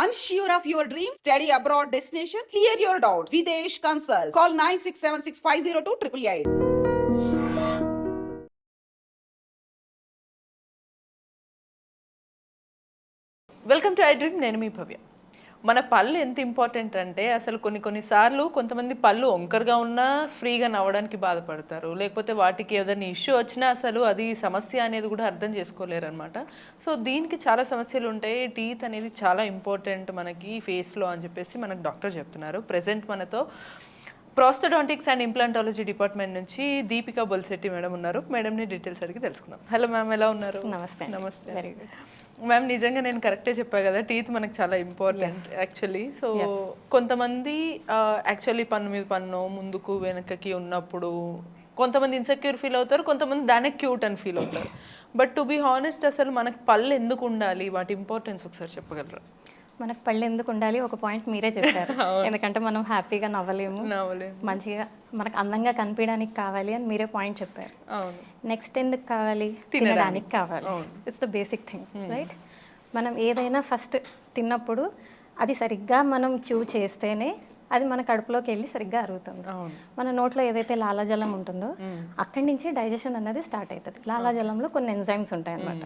Unsure of your dream? Study abroad destination? Clear your doubts. Videsh Consult. Call 9676502888. Welcome to I dream. నేను మీ భవ్య. మన పళ్ళు ఎంత important అంటే అసలు కొన్నిసార్లు కొంతమంది పళ్ళు వంకరగా ఉన్నా ఫ్రీగా నవ్వడానికి బాధపడతారు, లేకపోతే వాటికి ఏదైనా ఇష్యూ వచ్చినా అసలు అది సమస్య అనేది కూడా అర్థం చేసుకోలేరు అనమాట. సో దీనికి చాలా సమస్యలు ఉంటాయి. టీత్ అనేది చాలా ఇంపార్టెంట్ మనకి ఫేస్లో అని చెప్పేసి మనకు డాక్టర్ చెప్తున్నారు. ప్రెజెంట్ మనతో ప్రోస్థోడాంటిక్స్ అండ్ ఇంప్లాంటాలజీ డిపార్ట్మెంట్ నుంచి దీపికా బొల్శెట్టి మేడం ఉన్నారు. మేడంని డీటెయిల్స్ అడిగి తెలుసుకుందాం. హలో మ్యామ్, ఎలా ఉన్నారు? నమస్తే. నమస్తే. వెరీ గుడ్ మ్యామ్, నిజంగా నేను కరెక్టే చెప్పా కదా, టీత్ మనకు చాలా ఇంపార్టెంట్ యాక్చువల్లీ. సో కొంతమంది యాక్చువల్లీ పన్ను మీద పన్ను ముందుకు వెనకకి ఉన్నప్పుడు కొంతమంది ఇన్సెక్యూర్ ఫీల్ అవుతారు, కొంతమంది దానికి క్యూట్ అని ఫీల్ అవుతారు. బట్ టు బీ హానెస్ట్, అసలు మనకు పళ్ళు ఎందుకు ఉండాలి, వాటి ఇంపార్టెన్స్ ఒకసారి చెప్పగలరా? మనకు పళ్ళు ఎందుకు ఉండాలి ఒక పాయింట్ మీరే చెప్పారు. ఎందుకంటే మనం హ్యాపీగా నవ్వలేము, మంచిగా మనకు అందంగా కనిపించడానికి కావాలి అని మీరే పాయింట్ చెప్పారు. నెక్స్ట్ ఎందుకు కావాలి? తినడానికి కావాలి. It's the basic thing, right? మనం ఏదైనా ఫస్ట్ తిన్నప్పుడు అది సరిగ్గా మనం చూ చేస్తేనే అది మన కడుపులోకి వెళ్ళి సరిగ్గా అరుగుతుంది. మన నోట్లో ఏదైతే లాలాజలం ఉంటుందో అక్కడి నుంచి డైజెషన్ అనేది స్టార్ట్ అవుతుంది. లాలాజలంలో కొన్ని ఎంజైమ్స్ ఉంటాయి అన్నమాట.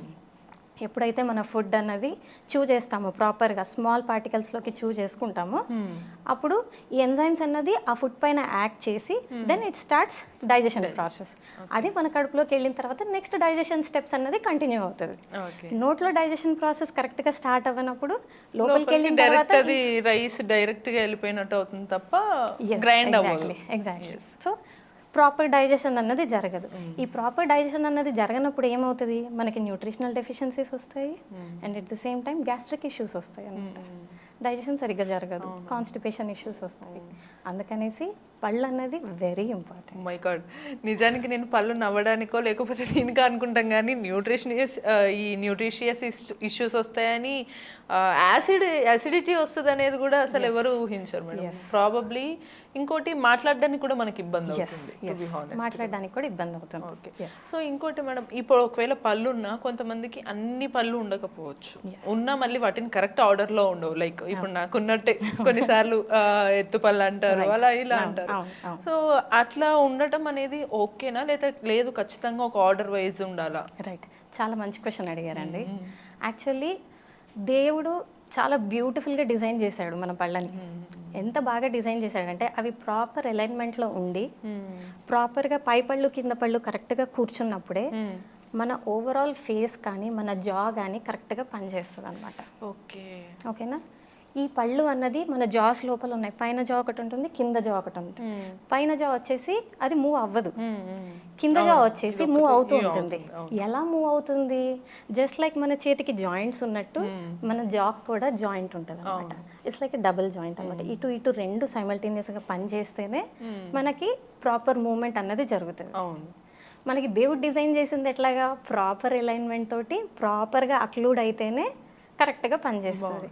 ఎప్పుడైతే మన ఫుడ్ అన్నది చూ చేస్తామో ప్రాపర్గా స్మాల్ పార్టికల్స్లోకి చూ చేసుకుంటామో అప్పుడు ఈ ఎంజైమ్స్ అన్నది ఆ ఫుడ్ పైన యాక్ట్ చేసి then it starts digestion process. అది మన కడుపులోకి వెళ్ళిన తర్వాత నెక్స్ట్ డైజెషన్ స్టెప్స్ అన్నది కంటిన్యూ అవుతుంది. నోట్లో డైజెషన్ ప్రాసెస్ కరెక్ట్గా స్టార్ట్ అవ్వనప్పుడు లోపలికి వెళ్ళిన తర్వాత రైస్ డైరెక్ట్గా వెళ్ళిపోయినట్టు అవుతుంది తప్ప గ్రైండ్ అవ్వదు. ఎగ్జాక్ట్లీ. సో ప్రాపర్ డైజెషన్ అన్నది జరగదు. ఈ ప్రాపర్ డైజెషన్ అన్నది జరగనప్పుడు ఏమవుతుంది? మనకి న్యూట్రిషనల్ డెఫిషియన్సీస్ వస్తాయి and at the same time gastric issues వస్తాయి అన్నమాట. డైజెషన్ సరిగ్గా జరగదు, కాన్స్టిపేషన్ ఇష్యూస్ వస్తాయి. అందుకనేసి పళ్ళు అన్నది వెరీ ఇంపార్టెంట్. మై గాడ్, నిజానికి నేను పళ్ళు నవ్వడానికో లేకపోతే దీనికో అనుకుంటాం కానీ న్యూట్రిషియస్ ఇష్యూస్ వస్తాయని, యాసిడిటీ వస్తుంది అనేది కూడా అసలు ఎవరు ఊహించరు మేడం. ప్రాబబ్లీ ఇంకోటి మాట్లాడడానికి కూడా మనకి ఇబ్బంది అవుతుంది, మాట్లాడడానికి కూడా ఇబ్బంది అవుతుంది. ఓకే. సో ఇంకోటి మేడం, ఇప్పుడు ఒకవేళ పళ్ళు ఉన్నా కొంతమందికి అన్ని పళ్ళు ఉండకపోవచ్చు, ఉన్నా మళ్ళీ వాటిని కరెక్ట్ ఆర్డర్లో ఉండవు. లైక్ ఇప్పుడు నాకున్నట్టే కొన్నిసార్లు ఎత్తు పళ్ళు అంటారు, అలా ఇలా అంటారు. సో అట్లా ఉండటం అనేది ఓకేనా, లేదా లేదు ఖచ్చితంగా ఒక ఆర్డర్ వైజ్ ఉండాలా? రైట్, చాలా మంచి క్వశ్చన్ అడిగారండి. యాక్చువల్లీ దేవుడు చాలా బ్యూటిఫుల్గా డిజైన్ చేశాడు మన పళ్ళని. ఎంత బాగా డిజైన్ చేశాడంటే అవి ప్రాపర్ అలైన్మెంట్లో ఉండి ప్రాపర్గా పై పళ్ళు కింద పళ్ళు కరెక్ట్గా కూర్చున్నప్పుడే మన ఓవరాల్ ఫేస్ కానీ మన జా కానీ కరెక్ట్గా పనిచేస్తుంది అనమాట. ఓకేనా? ఈ పళ్ళు అన్నది మన జాస్ లోపల ఉన్నాయి. పైన జా ఒకటి ఉంటుంది, కింద జా ఒకటి ఉంటుంది. పైన జా వచ్చేసి అది మూవ్ అవ్వదు, కింద జా వచ్చేసి మూవ్ అవుతూ ఉంటుంది. ఎలా మూవ్ అవుతుంది? జస్ట్ లైక్ మన చేతికి జాయింట్స్ ఉన్నట్టు మన జా కూడా జాయింట్ ఉంటుంది అనమాట. ఇట్స్ లైక్ డబుల్ జాయింట్ అనమాట. ఇటు ఇటు రెండు సైమల్టేనియస్గా పని చేస్తేనే మనకి ప్రాపర్ మూవ్మెంట్ అన్నది జరుగుతుంది. మనకి దేవుడు డిజైన్ చేసింది ఎట్లాగా? ప్రాపర్ అలైన్మెంట్ తోటి ప్రాపర్గా అక్లూడ్ అయితేనే కరెక్ట్గా పనిచేస్తుంది.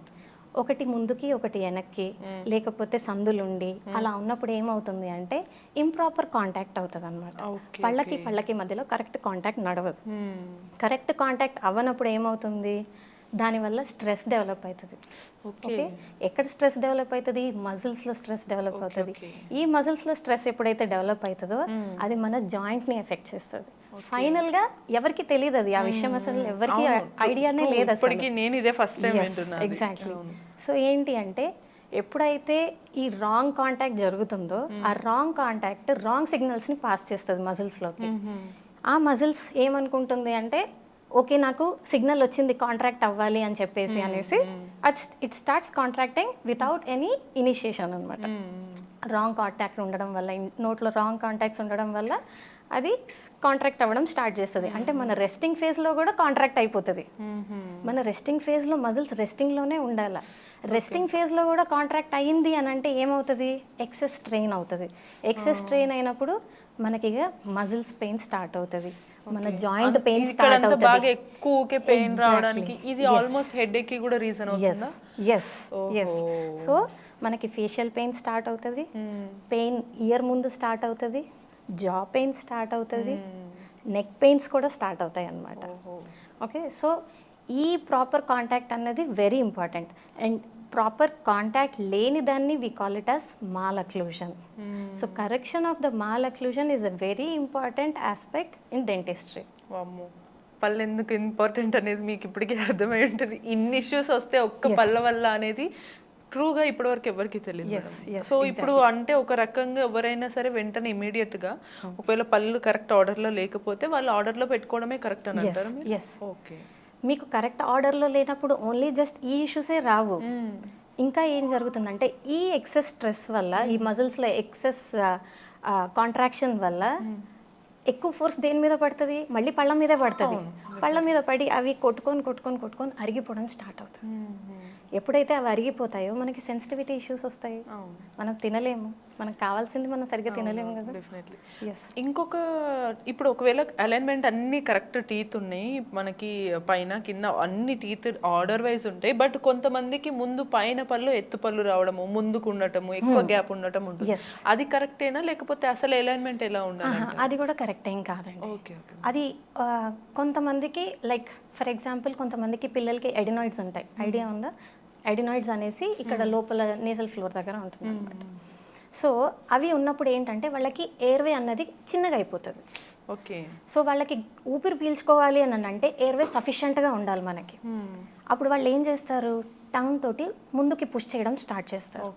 ఒకటి ముందుకి ఒకటి వెనక్కి లేకపోతే సందులుండి అలా ఉన్నప్పుడు ఏమవుతుంది అంటే ఇంప్రాపర్ కాంటాక్ట్ అవుతుంది అనమాట. పళ్ళకి మధ్యలో కరెక్ట్ కాంటాక్ట్ నడవదు. కరెక్ట్ కాంటాక్ట్ అవ్వనప్పుడు ఏమవుతుంది? దానివల్ల స్ట్రెస్ డెవలప్ అవుతుంది. ఓకే, ఎక్కడ స్ట్రెస్ డెవలప్ అవుతుంది? మజిల్స్లో స్ట్రెస్ డెవలప్ అవుతుంది. ఈ మజిల్స్లో స్ట్రెస్ ఎప్పుడైతే డెవలప్ అవుతుందో అది మన జాయింట్ని ఎఫెక్ట్ చేస్తుంది. ఫైనల్ గా ఎవరికి తెలియదు అది, ఆ విషయం అసలు ఎవరికి ఐడియానే లేదు అసలు. ఎగ్జాక్ట్లీ. సో ఏంటి అంటే ఎప్పుడైతే ఈ రాంగ్ కాంటాక్ట్ జరుగుతుందో ఆ రాంగ్ కాంటాక్ట్ రాంగ్ సిగ్నల్స్ని పాస్ చేస్తుంది మజిల్స్లోకి. ఆ మజిల్స్ ఏమనుకుంటుంది అంటే ఓకే నాకు సిగ్నల్ వచ్చింది కాంట్రాక్ట్ అవ్వాలి అని చెప్పేసి అనేసి it starts contracting without any initiation అనమాట. రాంగ్ కాంటాక్ట్ ఉండడం వల్ల, నోట్లో రాంగ్ కాంటాక్ట్స్ ఉండడం వల్ల అది కాంట్రాక్ట్ అవ్వడం స్టార్ట్ చేస్తుంది. అంటే మన రెస్టింగ్ ఫేజ్లో కూడా కాంట్రాక్ట్ అయిపోతుంది. మన రెస్టింగ్ ఫేజ్లో మజిల్స్ రెస్టింగ్లోనే ఉండాలి. రెస్టింగ్ ఫేజ్లో కూడా కాంట్రాక్ట్ అయ్యింది అని అంటే ఏమవుతుంది? ఎక్సెస్ స్ట్రెయిన్ అవుతుంది. ఎక్సెస్ స్ట్రెయిన్ అయినప్పుడు మనకి ఇక మజిల్స్ పెయిన్ స్టార్ట్ అవుతుంది, మన జాయింట్ పెయిన్ స్టార్ట్ అవుతుంది. బాగా ఎక్కువకే పెయిన్ రావడానికి ఇది ఆల్మోస్ట్ హెడేక్ కి కూడా రీజన్ అవుతుందా? yes. సో మనకి ఫేషియల్ పెయిన్ స్టార్ట్ అవుతుంది, పెయిన్ ఇయర్ ముందు స్టార్ట్ అవుతుంది, జా పెయిన్ స్టార్ట్ అవుతుంది, నెక్ పెయిన్స్ కూడా స్టార్ట్ అవుతాయి అన్నమాట. ఓకే, సో ఈ ప్రాపర్ కాంటాక్ట్ అన్నది very important. And proper contact లేని దాన్ని we call it as malocclusion. So correction of the malocclusion is a very important aspect in dentistry. వామ్మో, పళ్ళు ఎందుకు ఇంపార్టెంట్ అనేది మీకు ఇప్పటికీ అర్థమై ఉంటుంది. ఇన్ని ఇష్యూస్ వస్తే ఒక్క పళ్ళ వల్ల అనేది ట్రూగా ఇప్పటివరకు ఎవరికి తెలియదు. సో ఇప్పుడు అంటే ఒక రకంగా ఎవరైనా సరే వెంటనే ఇమీడియట్ గా ఒకవేళ పళ్ళు కరెక్ట్ ఆర్డర్ లో లేకపోతే వాళ్ళు ఆర్డర్ లో పెట్టుకోవడమే కరెక్ట్ అని అంటారు. ఓకే, మీకు కరెక్ట్ ఆర్డర్లో లేనప్పుడు ఓన్లీ జస్ట్ ఈ ఇష్యూసే రావు. ఇంకా ఏం జరుగుతుందంటే ఈ ఎక్సెస్ స్ట్రెస్ వల్ల, ఈ మజిల్స్లో ఎక్సెస్ కాంట్రాక్షన్ వల్ల ఎక్కువ ఫోర్స్ దేని మీద పడుతుంది, మళ్ళీ పళ్ళ మీదే పడుతుంది. పళ్ళ మీద పడి అవి కొట్టుకొని కొట్టుకొని కొట్టుకొని అరిగిపోవడం స్టార్ట్ అవుతుంది. ఎప్పుడైతే అవి అరిగిపోతాయో మనకి సెన్సిటివిటీ ఇష్యూస్ వస్తాయి. మనం తినలేము, మనకు కావాల్సింది మనం సరిగ్గా తినలేము కదా. డెఫినెట్లీ. ఇంకొక ఇప్పుడు ఒకవేళ అలైన్మెంట్ అన్ని కరెక్ట్ టీత్ ఉన్నాయి మనకి, పైన కింద అన్ని టీత్ ఆర్డర్ వైజ్ ఉంటాయి, బట్ కొంతమందికి ముందు పైన పళ్ళు ఎత్తు పళ్ళు రావడము, ముందుకు ఉండటము, ఎక్కువ గ్యాప్ ఉండటం ఉంటుంది. అది కరెక్టేనా లేకపోతే అసలు అలైన్మెంట్ ఎలా ఉండాలి? అది కూడా కరెక్ట్ ఏం కాదండి. ఓకే, అది కొంతమందికి లైక్ ఫర్ ఎగ్జాంపుల్ కొంతమందికి పిల్లలకి ఎడినాయిడ్స్ ఉంటాయి. ఐడియా ఉందా? ఎడినాయిడ్స్ అనేసి ఇక్కడ లోపల నేజల్ ఫ్లోర్ దగ్గర ఉంటుంది అనమాట. సో అవి ఉన్నప్పుడు ఏంటంటే వాళ్ళకి ఎయిర్వే అన్నది చిన్నగా అయిపోతుంది. ఓకే. సో వాళ్ళకి ఊపిరి పీల్చుకోవాలి అని అంటే ఎయిర్వే సఫిషియెంట్గా ఉండాలి మనకి. అప్పుడు వాళ్ళు ఏం చేస్తారు, టంగ్ తోటి ముందుకి పుష్ చేయడం స్టార్ట్ చేస్తారు.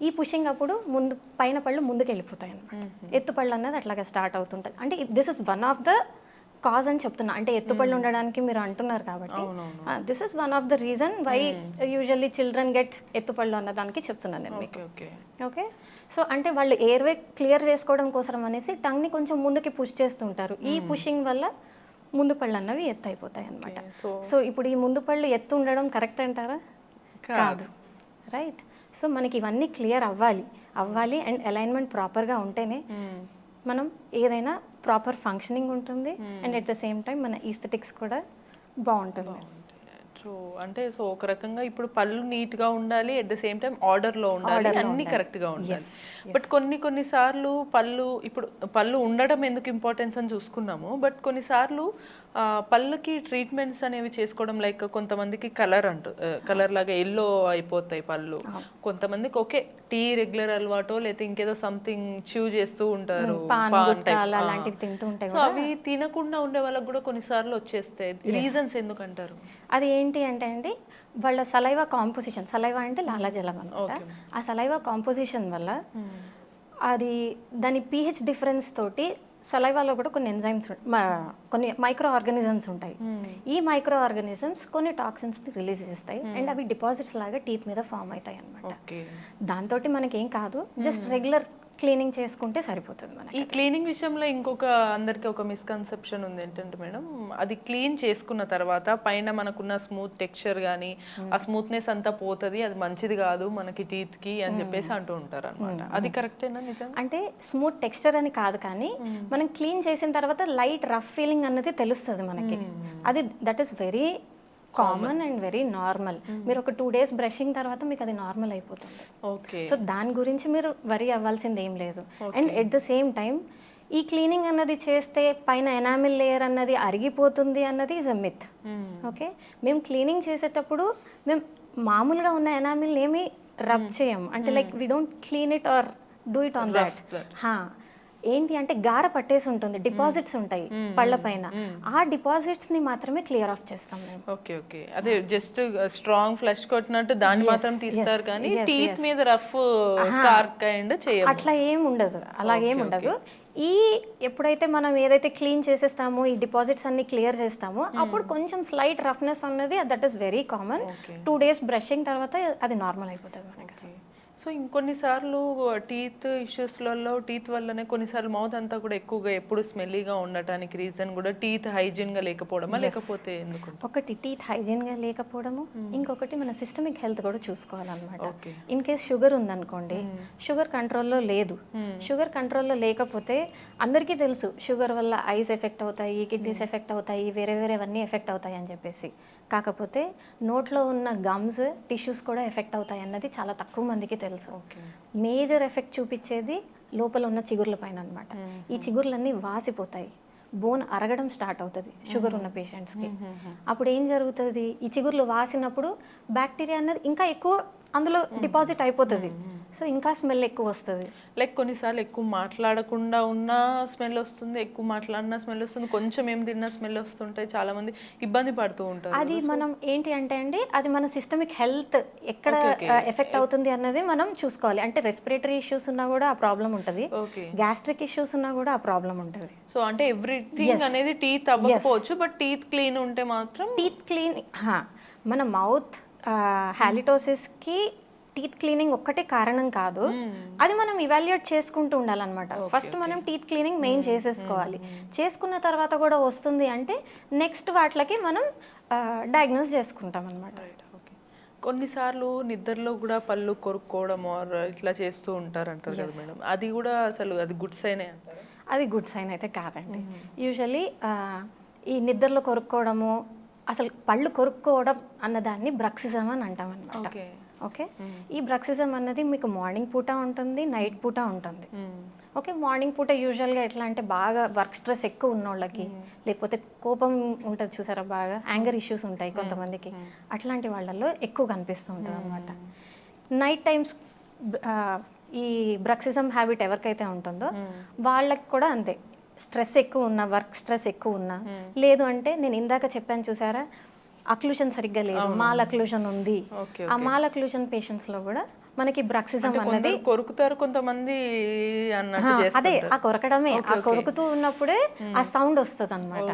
ఈ పుషింగ్ అప్పుడు ముందు పైన పళ్ళు ముందుకు వెళ్ళిపోతాయి అన్నమాట. ఎత్తుపళ్ళు అన్నది అట్లాగా స్టార్ట్ అవుతుంటుంది. అంటే this is one of the cause అని చెప్తున్నా. అంటే ఎత్తుపళ్ళు ఉండడానికి మీరు అంటున్నారు కాబట్టి this is one of the reason why usually children get ఎత్తుపళ్ళు అన్న దానికి చెప్తున్నాను నేను మీకు. ఓకే. సో అంటే వాళ్ళు ఎయిర్వే క్లియర్ చేసుకోవడం కోసం అనేసి టంగ్ని కొంచెం ముందుకి పుష్ చేస్తుంటారు. ఈ పుషింగ్ వల్ల ముందు పళ్ళు అన్నవి ఎత్తు అయిపోతాయి అనమాట. సో ఇప్పుడు ఈ ముందు పళ్ళు ఎత్తు ఉండడం కరెక్ట్ అంటారా? కాదు, రైట్. సో మనకి ఇవన్నీ క్లియర్ అవ్వాలి అండ్ అలైన్మెంట్ ప్రాపర్గా ఉంటేనే మనం ఏదైనా ప్రాపర్ ఫంక్షనింగ్ ఉంటుంది and at the same time మన ఈస్థెటిక్స్ కూడా బాగుంటుంది. సో అంటే సో ఒక రకంగా ఇప్పుడు పళ్ళు నీట్గా ఉండాలి, అట్ ద సేమ్ టైం ఆర్డర్లో ఉండాలి, అన్నీ కరెక్ట్గా ఉండాలి. బట్ కొన్నిసార్లు పళ్ళు ఉండడం ఎందుకు ఇంపార్టెన్స్ అని చూసుకున్నాము, బట్ కొన్నిసార్లు పళ్ళకి ట్రీట్మెంట్స్ అనేవి చేసుకోవడం, లైక్ కొంతమందికి కలర్ లాగా ఎల్లో అయిపోతాయి పళ్ళు, కొంతమందికి ఓకే టీ రెగ్యులర్ అలవాటో లేకపోతే ఇంకేదో సంథింగ్ చ్యూ చేస్తూ ఉంటారు, అవి తినకుండా ఉండే వాళ్ళకి కూడా కొన్నిసార్లు వచ్చేస్తాయి. రీజన్స్ ఎందుకంటారు? అది ఏంటి అంటే అండి, వాళ్ళ సలైవా కాంపోజిషన్, సలైవా అంటే లాలాజలం అనమాట. ఆ సలైవా కాంపోజిషన్ వల్ల అది దాని pH డిఫరెన్స్ తోటి సలైవాలో కూడా కొన్ని ఎంజైమ్స్ కొన్ని మైక్రో ఆర్గానిజమ్స్ ఉంటాయి. ఈ మైక్రో ఆర్గానిజమ్స్ కొన్ని టాక్సిన్స్ని రిలీజ్ చేస్తాయి అండ్ అవి డిపాజిట్స్ లాగా టీత్ మీద ఫామ్ అవుతాయి అనమాట. దాంతో మనకి ఏం కాదు, జస్ట్ రెగ్యులర్ క్లీనింగ్ చేసుకుంటే సరిపోతుంది మనకి. ఈ క్లీనింగ్ విషయంలో ఇంకొక అందరికి ఒక మిస్కన్సెప్షన్ ఉంది ఏంటంటే మేడం, అది క్లీన్ చేసుకున్న తర్వాత పైన మనకున్న స్మూత్ టెక్స్చర్ కానీ ఆ స్మూత్నెస్ అంతా పోతుంది, అది మంచిది కాదు మనకి టీత్ కి అని చెప్పేసి అంటూ ఉంటారు అనమాట. అది కరెక్టేనా? నిజం అంటే స్మూత్ టెక్స్చర్ అని కాదు, కానీ మనం క్లీన్ చేసిన తర్వాత లైట్ రఫ్ ఫీలింగ్ అన్నది తెలుస్తుంది మనకి. అది that is very common and very normal. మీరు ఒక 2 days బ్రషింగ్ తర్వాత మీకు అది నార్మల్ అయిపోతుంది. ఓకే. సో దాని గురించి మీరు వరీ అవ్వాల్సింది ఏం లేదు. And at the same time ఈ క్లీనింగ్ అన్నది చేస్తే పైన ఎనామిల్ లేయర్ అన్నది అరిగిపోతుంది అన్నది ఈజ్ అ మిత్. ఓకే. మేము క్లీనింగ్ చేసేటప్పుడు మేము మామూలుగా ఉన్న ఎనామిల్ ఏమి రబ్ చేయము. అంటే like we don't clean it or do it on that. ఏంటి అంటే గార పట్టేసి ఉంటుంది, డిపాజిట్స్ ఉంటాయి పళ్ళ పైన, ఆ డిపాజిట్స్ ని మాత్రమే క్లియర్ ఆఫ్ చేస్తాం మేము. Okay okay. అదే జస్ట్ స్ట్రాంగ్ ఫ్లష్ కొట్టినట్టు దాన్ని మాత్రం తీస్తారు కానీ టీత్ మీద రఫ్ స్కార్ కైండ్ చేయము. అట్లా ఏం ఉండదు, అలాగేం ఉండదు. ఈ ఎప్పుడైతే మనం ఏదైతే క్లీన్ చేసేస్తామో, ఈ డిపాజిట్స్ అన్ని క్లియర్ చేస్తామో, అప్పుడు కొంచెం స్లైట్ రఫ్నెస్ అన్నది that is very common. 2 days brushing తర్వాత అది నార్మల్ అయిపోతుంది మనకి. సో ఇంకొన్నిసార్లు టీత్ ఇష్యూస్లలో టీత్ వల్లనే కొన్నిసార్లు మౌత్ అంతా కూడా ఎక్కువగా ఎప్పుడు స్మెల్లీగా ఉండటానికి రీజన్ కూడా టీత్ హైజీన్గా లేకపోవడమా లేకపోతే ఎందుకు? ఒకటి టీత్ హైజీన్గా లేకపోవడము, ఇంకొకటి మన సిస్టమిక్ హెల్త్ కూడా చూసుకోవాలన్నమాట. ఇన్ కేస్ షుగర్ ఉందనుకోండి, షుగర్ కంట్రోల్లో లేదు, షుగర్ కంట్రోల్లో లేకపోతే అందరికీ తెలుసు షుగర్ వల్ల ఐస్ ఎఫెక్ట్ అవుతాయి, కిడ్నీస్ ఎఫెక్ట్ అవుతాయి, వేరేవన్నీ ఎఫెక్ట్ అవుతాయి అని చెప్పేసి. కాకపోతే నోట్లో ఉన్న గమ్స్ టిష్యూస్ కూడా ఎఫెక్ట్ అవుతాయి అన్నది చాలా తక్కువ మందికి తెలుసు. మేజర్ ఎఫెక్ట్ చూపించేది లోపల ఉన్న చిగుర్ల పైన అనమాట. ఈ చిగుర్లన్నీ వాసిపోతాయి, బోన్ అరగడం స్టార్ట్ అవుతుంది షుగర్ ఉన్న పేషెంట్స్కి. అప్పుడు ఏం జరుగుతుంది, ఈ చిగుర్లు వాసినప్పుడు బ్యాక్టీరియా అన్నది ఇంకా ఎక్కువ అందులో డిపాజిట్ అయిపోతుంది. సో ఇంకా స్మెల్ ఎక్కువ వస్తుంది. లైక్ కొన్నిసార్లు ఎక్కువ మాట్లాడకుండా ఉన్నా స్మెల్ వస్తుంది, ఎక్కువ మాట్లాడినా స్మెల్ వస్తుంది, కొంచెం ఏం తిన్నా స్మెల్ వస్తుంటాయి, చాలా మంది ఇబ్బంది పడుతూ ఉంటారు. అది మనం ఏంటి అంటే అండి, అది మన సిస్టమిక్ హెల్త్ ఎక్కడ ఎఫెక్ట్ అవుతుంది అన్నది మనం చూసుకోవాలి. అంటే రెస్పిరేటరీ ఇష్యూస్ ఉన్నా కూడా ఆ ప్రాబ్లం ఉంటుంది, గ్యాస్ట్రిక్ ఇష్యూస్ ఉన్నా కూడా ఆ ప్రాబ్లం ఉంటుంది. సో అంటే ఎవ్రీథింగ్ అనేది టీత్ అవ్వకపోవచ్చు, బట్ టీత్ క్లీన్ ఉంటే మాత్రం టీత్ క్లీన్, మన మౌత్ హాలిటోసిస్కి టీత్ క్లీనింగ్ ఒక్కటే కారణం కాదు, అది మనం ఇవాల్యుయేట్ చేసుకుంటూ ఉండాలన్నమాట. ఫస్ట్ మనం టీత్ క్లీనింగ్ మెయిన్ చేసేసుకోవాలి. చేసుకున్న తర్వాత కూడా వస్తుంది అంటే నెక్స్ట్ వాటికి మనం డయాగ్నోస్ చేసుకుంటాం అనమాట. కొన్నిసార్లు నిద్రలో కూడా పళ్ళు కొరుక్కోవడం ఆర్ ఇట్లా చేస్తూ ఉంటారు అంటారు కదా మేడం, అది కూడా అసలు అది గుడ్ సైనే అంటారు? అది గుడ్ సైన్ అయితే కాదండి. యూజువలీ ఈ నిద్రలో కొరుక్కోవడము, అసలు పళ్ళు కొరుక్కోవడం అన్నదాన్ని బ్రక్సిజం అని అంటాం అనమాట. ఓకే, ఈ బ్రక్సిజం అన్నది మీకు మార్నింగ్ పూట ఉంటుంది, నైట్ పూట ఉంటుంది. ఓకే, మార్నింగ్ పూట యూజువల్గా ఎట్లా అంటే బాగా వర్క్ స్ట్రెస్ ఎక్కువ ఉన్న వాళ్ళకి, లేకపోతే కోపం ఉంటుంది చూసారా, బాగా యాంగర్ ఇష్యూస్ ఉంటాయి కొంతమందికి, అట్లాంటి వాళ్ళల్లో ఎక్కువ కనిపిస్తూ ఉంటుంది అనమాట. నైట్ టైమ్స్ ఈ బ్రక్సిజం హ్యాబిట్ ఎవరికైతే ఉంటుందో వాళ్ళకి కూడా అంతే, స్ట్రెస్ ఎక్కువ ఉన్నా, వర్క్ స్ట్రెస్ ఎక్కువ ఉన్నా, లేదు అంటే నేను ఇందాక చెప్పాను చూసారా, అక్లూషన్ సరిగ్గా లేదు, మాల్ అక్లూషన్ ఉంది, ఆ మాల్ అక్లూషన్ పేషెంట్స్ లో కూడా మనకి బ్రక్సిజం అన్నది కొరుకుతారు కొంతమంది అన్నట్టు. అదే ఆ కొరకడమే, ఆ కొరుకుతూ ఉన్నప్పుడే ఆ సౌండ్ వస్తుంది అనమాట.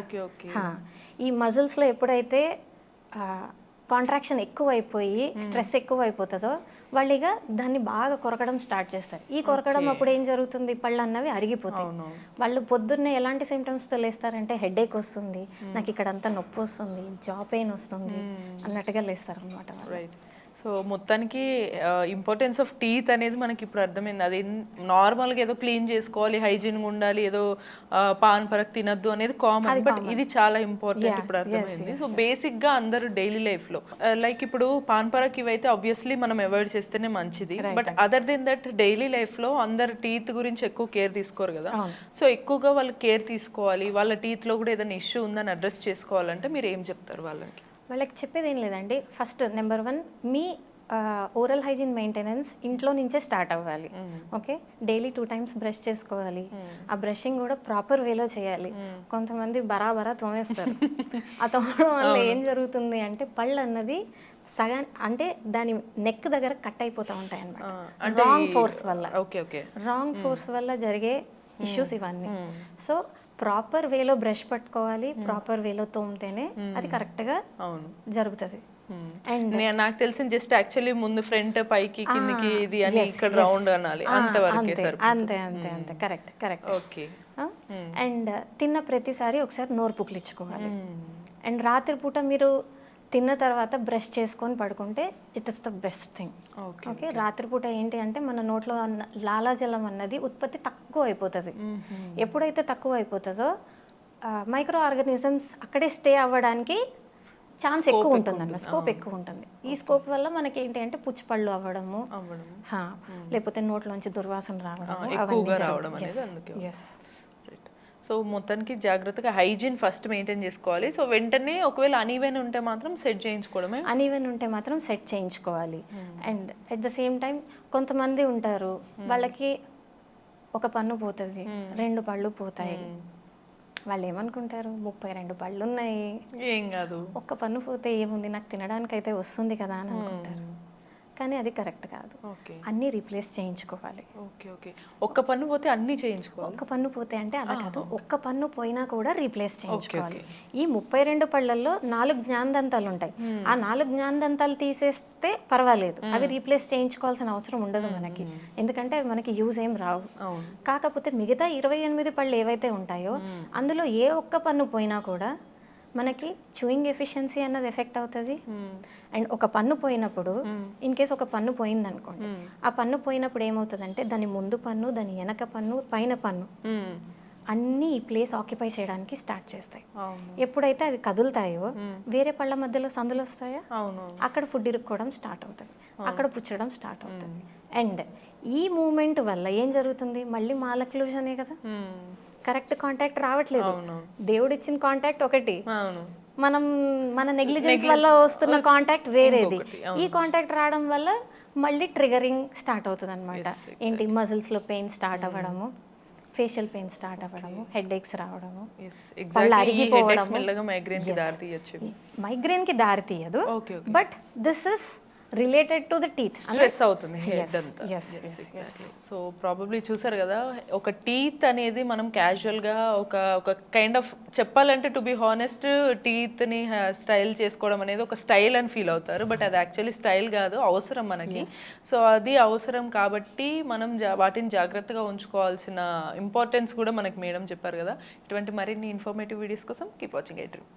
ఈ మజిల్స్ లో ఎప్పుడైతే కాంట్రాక్షన్ ఎక్కువ అయిపోయి స్ట్రెస్ ఎక్కువ అయిపోతుందో వాళ్ళు ఇక దాన్ని బాగా కొరకడం స్టార్ట్ చేస్తారు. ఈ కొరకడం అప్పుడు ఏం జరుగుతుంది, పళ్ళు అన్నవి అరిగిపోతాయి. వాళ్ళు పొద్దున్నే ఎలాంటి సిమ్టమ్స్తో లేస్తారంటే హెడేక్ వస్తుంది, నాకు ఇక్కడంతా నొప్పి వస్తుంది, జా పెయిన్ వస్తుంది అన్నట్టుగా లేస్తారు అనమాట. రైట్. సో మొత్తానికి ఇంపార్టెన్స్ ఆఫ్ టీత్ అనేది మనకి ఇప్పుడు అర్థమైంది. అది నార్మల్గా ఏదో క్లీన్ చేసుకోవాలి, హైజీన్గా ఉండాలి, ఏదో పాన్ పరక్ తినద్దు అనేది కామన్, బట్ ఇది చాలా ఇంపార్టెంట్ ఇప్పుడు అర్థమైంది. సో బేసిక్గా అందరూ డైలీ లైఫ్లో లైక్ ఇప్పుడు పాన్ పరక్ ఇవైతే ఆబ్వియస్లీ మనం అవాయిడ్ చేస్తేనే మంచిది, but other than that daily లైఫ్లో అందరు టీత్ గురించి ఎక్కువ కేర్ తీసుకోరు కదా. సో ఎక్కువగా వాళ్ళు కేర్ తీసుకోవాలి, వాళ్ళ టీత్లో కూడా ఏదైనా ఇష్యూ ఉందని అడ్రస్ చేసుకోవాలంటే మీరు ఏం చెప్తారు వాళ్ళకి? వాళ్ళకి చెప్పేది ఏం లేదండి, ఫస్ట్ నెంబర్ 1 మీ ఓరల్ హైజీన్ మెయింటెనెన్స్ ఇంట్లో నుంచే స్టార్ట్ అవ్వాలి. ఓకే, డైలీ 2 times బ్రష్ చేసుకోవాలి. ఆ బ్రషింగ్ కూడా ప్రాపర్ వేలో చేయాలి. కొంతమంది బరాబరా తోమేస్తారు. ఆ తోమడం వల్ల ఏం జరుగుతుంది అంటే పళ్ళు అన్నది సగం అంటే దాని నెక్ దగ్గర కట్ అయిపోతూ ఉంటాయి అన్నమాట, రాంగ్ ఫోర్స్ వల్ల. రాంగ్ ఫోర్స్ వల్ల జరిగే ఇష్యూస్ ఇవన్నీ. సో ప్రాపర్ వేలో బ్రష్ పట్టుకోవాలి, ప్రాపర్ వేలో తోమితేనే అది కరెక్ట్గా జరుగుతుంది. అండ్ నాకు తెలిసిన జస్ట్ యాక్చువల్లీ ముందు ఫ్రంట్ పైకి కిందికి ఇది అని ఇక్కడ రౌండ్ అనాలి, అంతవరకే సార్. అంతే అంతే అంతే, కరెక్ట్ కరెక్ట్. ఓకే. అండ్ తిన్న ప్రతిసారి ఒకసారి నోరు పుక్కిలించుకోవాలి. అండ్ రాత్రిపూట మీరు తిన్న తర్వాత బ్రష్ చేసుకొని పడుకుంటే it is the best thing. Okay, రాత్రిపూట ఏంటి అంటే మన నోట్లో లాలాజలం అన్నది ఉత్పత్తి తక్కువ అయిపోతుంది. ఎప్పుడైతే తక్కువ అయిపోతుందో మైక్రో ఆర్గానిజమ్స్ అక్కడే స్టే అవ్వడానికి ఛాన్స్ ఎక్కువ ఉంటుంది అన్న, స్కోప్ ఎక్కువ ఉంటుంది. ఈ స్కోప్ వల్ల మనకి ఏంటి అంటే పుచ్చిపళ్ళు అవ్వడము, లేకపోతే నోట్లోంచి దుర్వాసన రావడం. సో మొత్తానికి జాగ్రత్తగా హైజీన్ ఫస్ట్ మెయింటైన్ చేసుకోవాలి. సో వెంటనే ఒకవేళ అనీవెన్ ఉంటే మాత్రం సెట్ చేయించుకోవడమే. అనీవెన్ ఉంటే మాత్రం సెట్ చేయించుకోవాలి. And at the same time కొంతమంది ఉంటారు వాళ్ళకి ఒక పన్ను పోతుంది, 2 పళ్ళు పోతాయి. వాళ్ళు ఏమనుకుంటారు, 32 పళ్ళు ఉన్నాయి, ఏం కాదు, ఒక్క పన్ను పోతే ఏముంది, నాకు తినడానికి అయితే వస్తుంది కదా అని అనుకుంటారు. కానీ అది కరెక్ట్ కాదు, అన్నీ రీప్లేస్ చేయించుకోవాలి. ఒక్క పన్ను పోతే అన్నీ చేయించుకోవాలి. ఒక్క పన్ను పోతే అంటే అలా కాదు, ఒక్క పన్ను పోయినా కూడా రీప్లేస్ చేయించుకోవాలి. ఈ 32 పళ్ళల్లో 4 జ్ఞానదంతాలు ఉంటాయి. ఆ 4 జ్ఞానదంతాలు తీసేస్తే పర్వాలేదు, అవి రీప్లేస్ చేయించుకోవాల్సిన అవసరం ఉండదు మనకి, ఎందుకంటే మనకి యూజ్ ఏం రావు. కాకపోతే మిగతా 28 పళ్ళు ఏవైతే ఉంటాయో అందులో ఏ ఒక్క పన్ను పోయినా కూడా మనకి చూయింగ్ ఎఫిషియన్సీ అన్నది ఎఫెక్ట్ అవుతుంది. అండ్ ఒక పన్ను పోయినప్పుడు ఇన్ కేస్ ఒక పన్ను పోయింది అనుకోండి, ఆ పన్ను పోయినప్పుడు ఏమవుతుందంటే దాని ముందు పన్ను, దాని వెనక పన్ను, పైన పన్ను అన్నీ ఈ ప్లేస్ ఆక్యుపై చేయడానికి స్టార్ట్ చేస్తాయి. ఎప్పుడైతే అవి కదులుతాయో వేరే పళ్ళ మధ్యలో సందులు వస్తాయో అక్కడ ఫుడ్ ఇరుక్కోవడం స్టార్ట్ అవుతుంది, అక్కడ పుచ్చడం స్టార్ట్ అవుతుంది. అండ్ ఈ మూమెంట్ వల్ల ఏం జరుగుతుంది, మళ్ళీ మాలక్లూజనే కదా, కరెక్ట్ కాంటాక్ట్ రావట్లేదు. దేవుడు ఇచ్చిన కాంటాక్ట్ ఒకటి, మన నెగ్లిజెన్స్ వల్ల వస్తున్న కాంటాక్ట్ వేరేది. ఈ కాంటాక్ట్ రావడం వల్ల మళ్ళీ ట్రిగరింగ్ స్టార్ట్ అవుతుంది అనమాట. ఏంటి మజిల్స్లో పెయిన్ స్టార్ట్ అవ్వడము, ఫేషియల్ పెయిన్ స్టార్ట్ అవ్వడము, హెడ్ ఏక్స్ రావడము, పళ్ళు అరిగిపోవడము. మైగ్రేన్కి దారి తీయదు, but this is related to the teeth. Stress అవుతుంది హెడ్ అంతా. సో ప్రాబబ్లీ చూసారు కదా, ఒక టీత్ అనేది మనం క్యాజువల్గా ఒక కైండ్ ఆఫ్ చెప్పాలంటే టు బి హానెస్ట్, టీత్ని స్టైల్ చేసుకోవడం అనేది ఒక స్టైల్ అని ఫీల్ అవుతారు, బట్ అది యాక్చువల్లీ స్టైల్ కాదు, అవసరం మనకి. సో అది అవసరం కాబట్టి మనం వాటిని జాగ్రత్తగా ఉంచుకోవాల్సిన ఇంపార్టెన్స్ కూడా మనకి మేడం చెప్పారు కదా. ఇటువంటి మరిన్ని ఇన్ఫర్మేటివ్ వీడియోస్ కోసం కీప్ వాచింగ్ ఐ డ్రీమ్.